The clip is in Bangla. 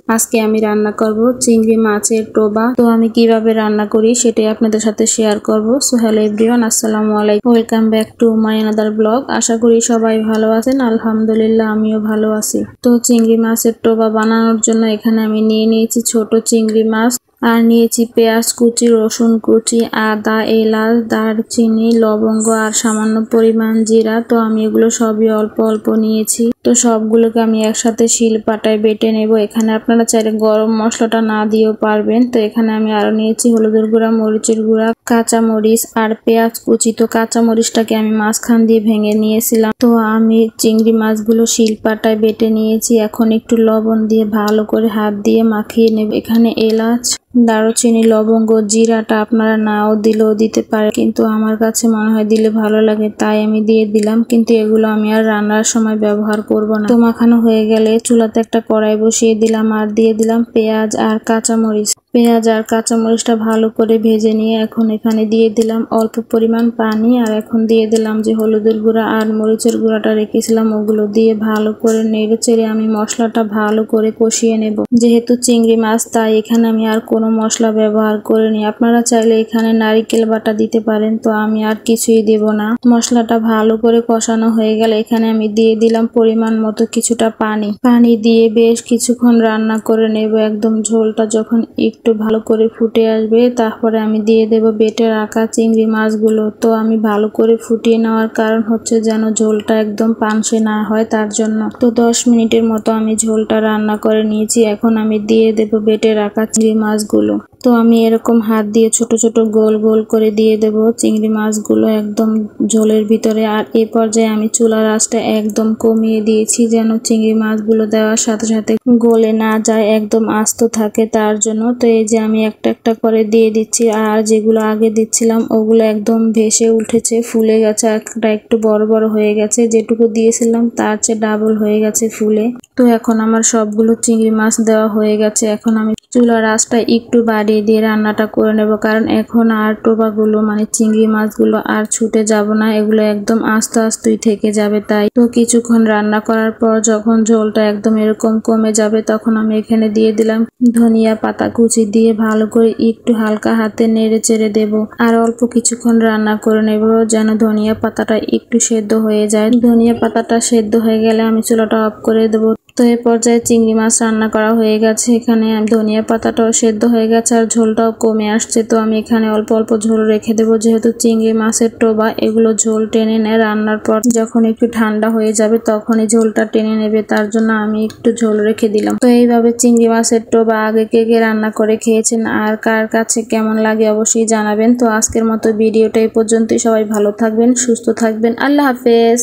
আজকে আমি রান্না করব চিংড়ি মাছের টোবা। তো আমি কিভাবে রান্না করি সেটাই আপনাদের সাথে শেয়ার করব। সো হ্যালো এভরিওয়ান, আসসালামু আলাইকুম, welcome back to my another blog. আশা করি সবাই ভালো আছেন। আলহামদুলিল্লাহ আমিও ভালো আছি। তো চিংড়ি মাছের টোবা বানানোর জন্য এখানে আমি নিয়ে নিয়েছি ছোট চিংড়ি মাছ, আর নিয়েছি পেঁয়াজ কুচি, রসুন কুচি, আদা, এলাচ, দারচিনি, লবঙ্গ আর সামান্য পরিমাণ জিরা। তো আমি এগুলো সবই অল্প অল্প নিয়েছি। তো সবগুলোকে আমি একসাথে শিলপাটায় বেটে নেব। এখানে আপনারা চাইলে গরম মশলাটা না দিয়েও পারবেন। তো এখানে আমি আরো নিয়েছি হলুদের গুঁড়া, মরিচের গুঁড়া, কাঁচা মরিচ আর পেঁয়াজ কুচি। তো কাঁচা মরিচটাকে আমি মাঝখান দিয়ে ভেঙে নিয়েছিলাম। তো আমি চিংড়ি মাছগুলো শিলপাটায় বেটে নিয়েছি। এখন একটু লবণ দিয়ে ভালো করে হাত দিয়ে মাখিয়ে নেব। এখানে এলাচ, দারুচিনি, লবঙ্গ, জিরাটা আপনারা নাও দিলেও দিতে পারে, কিন্তু আমার কাছে মনে হয় দিলে ভালো লাগে তাই আমি দিয়ে দিলাম। কিন্তু এগুলো আমি আর রান্নার সময় ব্যবহার করব না। তো মাখানো হয়ে গেলে চুলাতে একটা কড়াই বসিয়ে দিলাম আর দিয়ে দিলাম পেঁয়াজ আর কাঁচামরিচ। পেঁয়াজ আর কাঁচামরিচটা ভালো করে ভেজে নিয়ে এখন এখানে দিয়ে দিলাম অল্প পরিমাণ পানি, আর এখন দিয়ে দিলাম যে হলুদের গুঁড়া আর মরিচের গুঁড়াটা রেখেছিলাম ওগুলো দিয়ে ভালো করে নেড়ে চেড়ে আমি মশলাটা ভালো করে কষিয়ে নেব। যেহেতু চিংড়ি মাছ তাই এখানে আমি আর কোনো মশলা ব্যবহার করিনি। আপনারা চাইলে এখানে নারিকেল বাটা দিতে পারেন, তো আমি আর কিছুই দেব না। মশলাটা ভালো করে কষানো হয়ে গেলে এখানে আমি দিয়ে দিলাম পরিমাণ মতো কিছুটা পানি দিয়ে বেশ কিছুক্ষণ রান্না করে নেব। একদম ঝোলটা যখন একটু ভালো করে ফুটে আসবে তারপরে আমি দিয়ে দেব বেটে রাখা চিংড়ি মাছগুলো। তো আমি ভালো করে ফুটিয়ে নেওয়ার কারণ হচ্ছে যেন ঝোলটা একদম পানসে না হয়, তার জন্য। তো 10 মিনিটের মতো আমি ঝোলটা রান্না করে নিয়েছি। এখন আমি দিয়ে দেব বেটে রাখা চিংড়ি মাছগুলো। তো আমি এরকম হাত দিয়ে ছোট ছোট গোল গোল করে দিয়ে দেব চিংড়ি মাছগুলো একদম ঝোলের ভিতরে। আর এই পর্যায়ে আমি চুলার আঁচটা একদম কমিয়ে দিয়েছি যেন চিংড়ি মাছগুলো দেওয়ার সাথে সাথে গলে না যায়, একদম আস্ত থাকে, তার জন্য। তো এই যে আমি একটা একটা করে দিয়ে দিচ্ছি, আর যেগুলো আগে দিচ্ছিলাম ওগুলো একদম ভেসে উঠেছে, ফুলে গেছে, একটা একটু বড় বড় হয়ে গেছে। যেটুকু দিয়েছিলাম তার চেয়ে ডাবল হয়ে গেছে ফুলে। তো এখন আমার সবগুলো চিংড়ি মাছ দেওয়া হয়ে গেছে। এখন আমি চুলার আঁচটা একটু বাড়িয়ে দিয়ে রান্নাটা করে নেব, কারণ এখন আর টোবাগুলো মানে চিংড়ি মাছগুলো আর ছুটে যাব না, এগুলো একদম আস্তে আস্তেই থেকে যাবে। তাই তো কিছুক্ষণ রান্না করার পর যখন ঝোলটা একদম এরকম কমে যাবে তখন আমি এখানে দিয়ে দিলাম ধনিয়া পাতা কুচি দিয়ে ভালো করে একটু হালকা হাতে নেড়ে চেড়ে দেব। আর অল্প কিছুক্ষণ রান্না করে নেব যেন ধনিয়া পাতাটা একটু সেদ্ধ হয়ে যায়। ধনিয়া পাতাটা সেদ্ধ হয়ে গেলে আমি চুলাটা অফ করে দেবো। তো এই পর্যায়ে চিংড়ি মাছ রান্না করা হয়ে গেছে। এখানে ধনিয়া পাতাটাও সেদ্ধ হয়ে গেছে আর ঝোলটাও কমে আসছে। তো আমি এখানে অল্প অল্প ঝোল রেখে দেবো, যেহেতু চিংড়ি মাছের টোবা এগুলো ঝোল টেনে নেয়। রান্নার পর যখন একটু ঠান্ডা হয়ে যাবে তখনই ঝোলটা টেনে নেবে, তার জন্য আমি একটু ঝোল রেখে দিলাম। তো এইভাবে চিংড়ি মাছের টোবা আগে কে কে রান্না করে খেয়েছেন আর কার কাছে কেমন লাগে অবশ্যই জানাবেন। তো আজকের মতো ভিডিওটা এই পর্যন্তই। সবাই ভালো থাকবেন, সুস্থ থাকবেন। আল্লাহ হাফেজ।